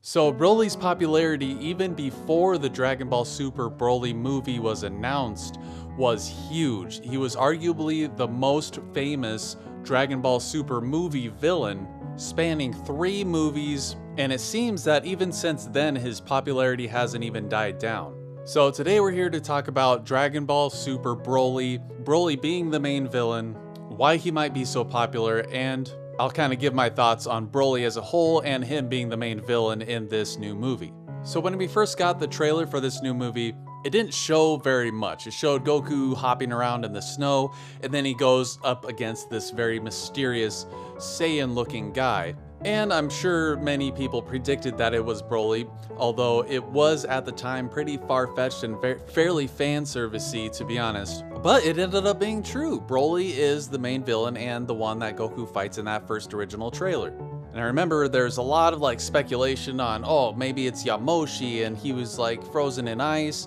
So Broly's popularity, even before the Dragon Ball Super Broly movie was announced, was huge. He was arguably the most famous Dragon Ball Super movie villain, spanning 3 movies, and it seems that even since then his popularity hasn't even died down. So today we're here to talk about Dragon Ball Super Broly, Broly being the main villain, why he might be so popular, and I'll kind of give my thoughts on Broly as a whole and him being the main villain in this new movie. So when we first got the trailer for this new movie, it didn't show very much. It showed Goku hopping around in the snow, and then he goes up against this very mysterious Saiyan-looking guy. And I'm sure many people predicted that it was Broly, although it was at the time pretty far-fetched and fairly fan-servicey, to be honest. But it ended up being true. Broly is the main villain and the one that Goku fights in that first original trailer. And I remember there's a lot of speculation on, oh, maybe it's Yamoshi and he was frozen in ice,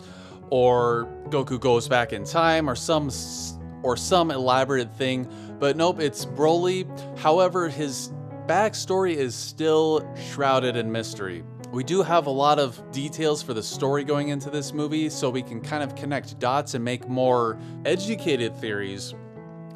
or Goku goes back in time, or some elaborate thing. But nope, it's Broly. However, his backstory is still shrouded in mystery. We do have a lot of details for the story going into this movie, so we can kind of connect dots and make more educated theories,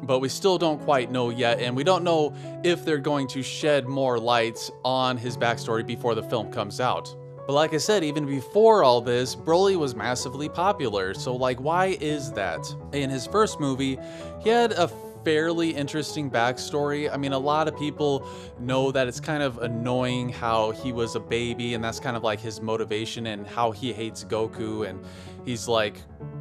but we still don't quite know yet, and we don't know if they're going to shed more light on his backstory before the film comes out. But like I said, even before all this, Broly was massively popular, so why is that? In his first movie, he had a fairly interesting backstory. I mean, a lot of people know that it's kind of annoying how he was a baby, and that's kind of his motivation, and how he hates Goku, and he's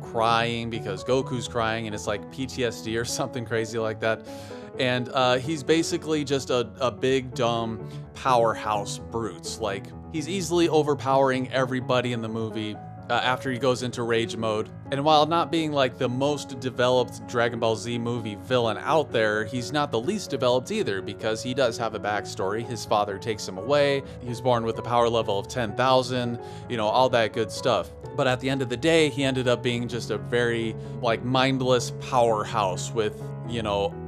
crying because Goku's crying, and it's PTSD or something crazy like that. And he's basically just a big dumb powerhouse brute. He's easily overpowering everybody in the movie after he goes into rage mode. And while not being the most developed Dragon Ball Z movie villain out there, he's not the least developed either, because he does have a backstory. His father takes him away. He was born with a power level of 10,000, all that good stuff. But at the end of the day, he ended up being just a very mindless powerhouse with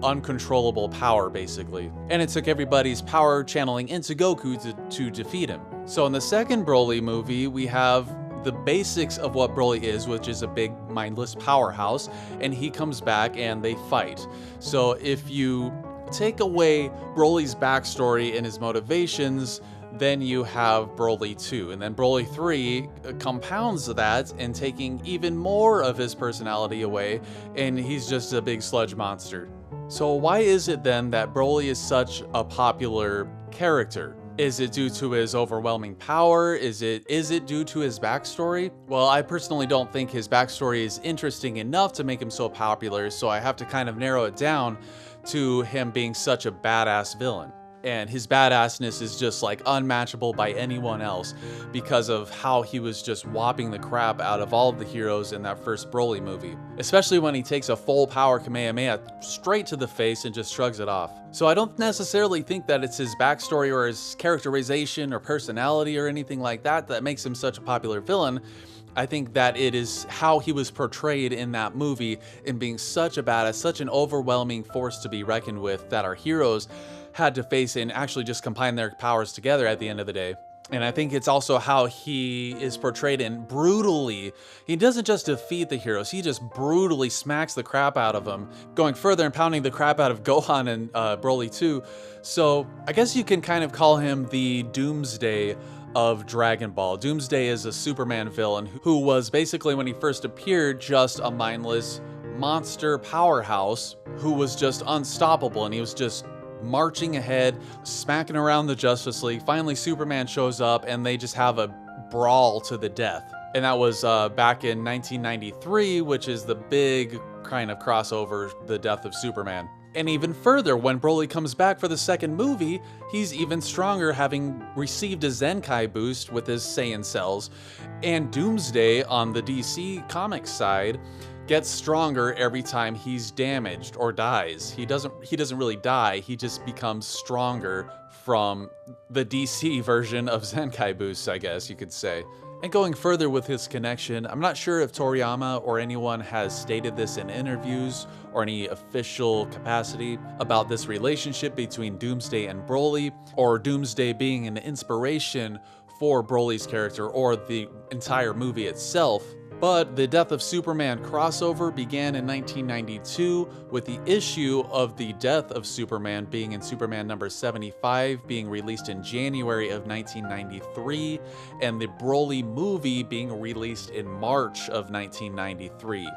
uncontrollable power, basically. And it took everybody's power channeling into Goku to defeat him. So in the second Broly movie, we have the basics of what Broly is, which is a big mindless powerhouse, and he comes back and they fight. So if you take away Broly's backstory and his motivations, then you have Broly 2, and then Broly 3 compounds that and taking even more of his personality away, and he's just a big sludge monster. So why is it then that Broly is such a popular character? Is it due to his overwhelming power? Is it due to his backstory? Well, I personally don't think his backstory is interesting enough to make him so popular, so I have to kind of narrow it down to him being such a badass villain. And his badassness is just unmatchable by anyone else because of how he was just whopping the crap out of all of the heroes in that first Broly movie. Especially when he takes a full power Kamehameha straight to the face and just shrugs it off. So I don't necessarily think that it's his backstory or his characterization or personality or anything like that that makes him such a popular villain. I think that it is how he was portrayed in that movie in being such a badass, such an overwhelming force to be reckoned with that our heroes had to face and actually just combine their powers together at the end of the day. And I think it's also how he is portrayed in brutally. He doesn't just defeat the heroes, he just brutally smacks the crap out of them, going further and pounding the crap out of Gohan and Broly 2. So I guess you can kind of call him the Doomsday of Dragon Ball. Doomsday is a Superman villain who was basically, when he first appeared, just a mindless monster powerhouse who was just unstoppable, and he was just marching ahead, smacking around the Justice League. Finally, Superman shows up and they just have a brawl to the death. And that was back in 1993, which is the big kind of crossover, the death of Superman. And even further, when Broly comes back for the second movie, he's even stronger, having received a Zenkai boost with his Saiyan cells. And Doomsday on the DC Comics side gets stronger every time he's damaged or dies. He doesn't really die, he just becomes stronger from the DC version of Zenkai boosts, I guess you could say. And going further with his connection, I'm not sure if Toriyama or anyone has stated this in interviews or any official capacity about this relationship between Doomsday and Broly, or Doomsday being an inspiration for Broly's character or the entire movie itself. But the Death of Superman crossover began in 1992 with the issue of the Death of Superman being in Superman number 75 being released in January of 1993 and the Broly movie being released in March of 1993.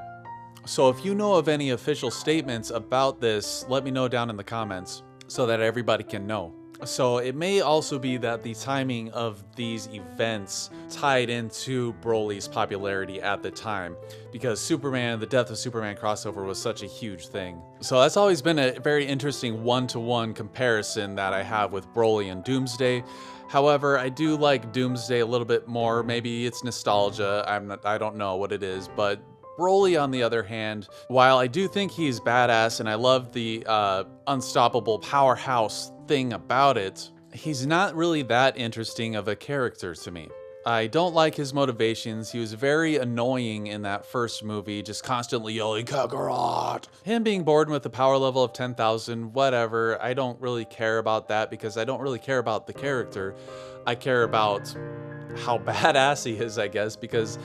So if you know of any official statements about this, let me know down in the comments so that everybody can know. So it may also be that the timing of these events tied into Broly's popularity at the time, because Superman, the Death of Superman crossover was such a huge thing. So that's always been a very interesting one-to-one comparison that I have with Broly and Doomsday. However, I do like Doomsday a little bit more. Maybe it's nostalgia. I don't know what it is, but Broly, on the other hand, while I do think he's badass and I love the unstoppable powerhouse thing about it, he's not really that interesting of a character to me. I don't like his motivations. He was very annoying in that first movie, just constantly yelling, Kakarot! Him being born with a power level of 10,000, whatever. I don't really care about that because I don't really care about the character. I care about how badass he is, I guess, because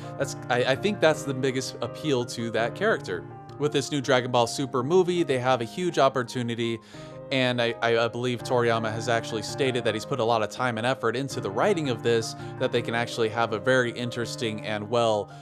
I think that's the biggest appeal to that character. With this new Dragon Ball Super movie, they have a huge opportunity, and I believe Toriyama has actually stated that he's put a lot of time and effort into the writing of this, that they can actually have a very interesting and well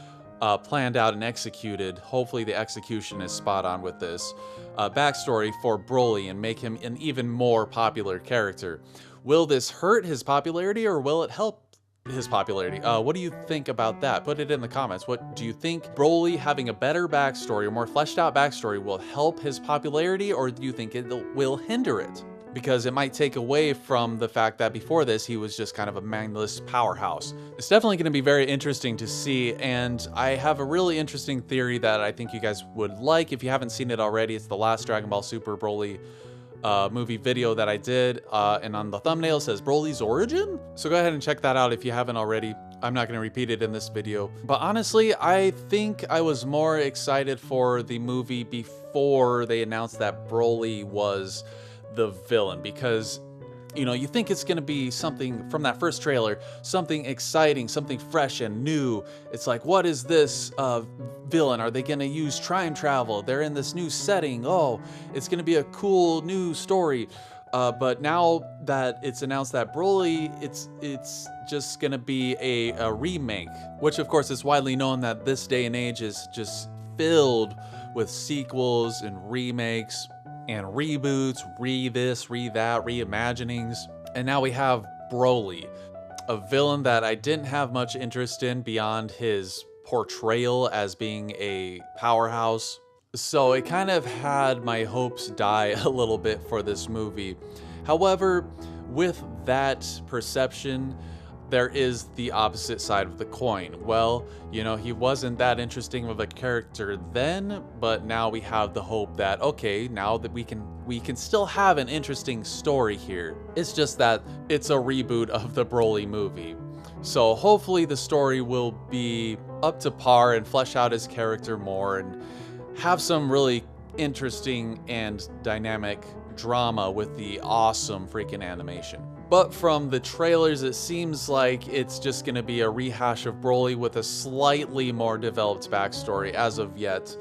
planned out and executed. Hopefully the execution is spot on with this backstory for Broly and make him an even more popular character. Will this hurt his popularity or will it help his popularity? What do you think about that? Put it in the comments. What do you think? Broly having a better backstory or more fleshed out backstory will help his popularity, or do you think it will hinder it? Because it might take away from the fact that before this he was just kind of a mindless powerhouse. It's definitely going to be very interesting to see, and I have a really interesting theory that I think you guys would like. If you haven't seen it already, it's the last Dragon Ball Super Broly movie video that I did, and on the thumbnail it says Broly's origin. So go ahead and check that out if you haven't already. I'm not going to repeat it in this video, but honestly, I think I was more excited for the movie before they announced that Broly was the villain, because you know, you think it's gonna be something from that first trailer, something exciting, something fresh and new. It's like, what is this villain? Are they gonna use time travel? They're in this new setting. Oh, it's gonna be a cool new story. But now that it's announced that Broly, it's just gonna be a remake, which of course is widely known that this day and age is just filled with sequels and remakes and reboots, re-this, re-that, reimaginings. And now we have Broly, a villain that I didn't have much interest in beyond his portrayal as being a powerhouse. So it kind of had my hopes die a little bit for this movie. However, with that perception, there is the opposite side of the coin. Well, you know, he wasn't that interesting of a character then, but now we have the hope that, okay, now that we can still have an interesting story here. It's just that it's a reboot of the Broly movie. So hopefully the story will be up to par and flesh out his character more and have some really interesting and dynamic drama with the awesome freaking animation. But from the trailers, it seems like it's just going to be a rehash of Broly with a slightly more developed backstory as of yet.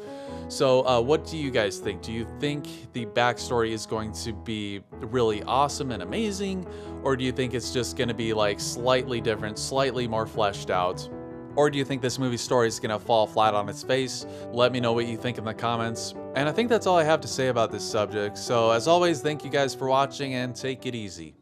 So what do you guys think? Do you think the backstory is going to be really awesome and amazing? Or do you think it's just going to be like slightly different, slightly more fleshed out? Or do you think this movie story is going to fall flat on its face? Let me know what you think in the comments. And I think that's all I have to say about this subject. So as always, thank you guys for watching and take it easy.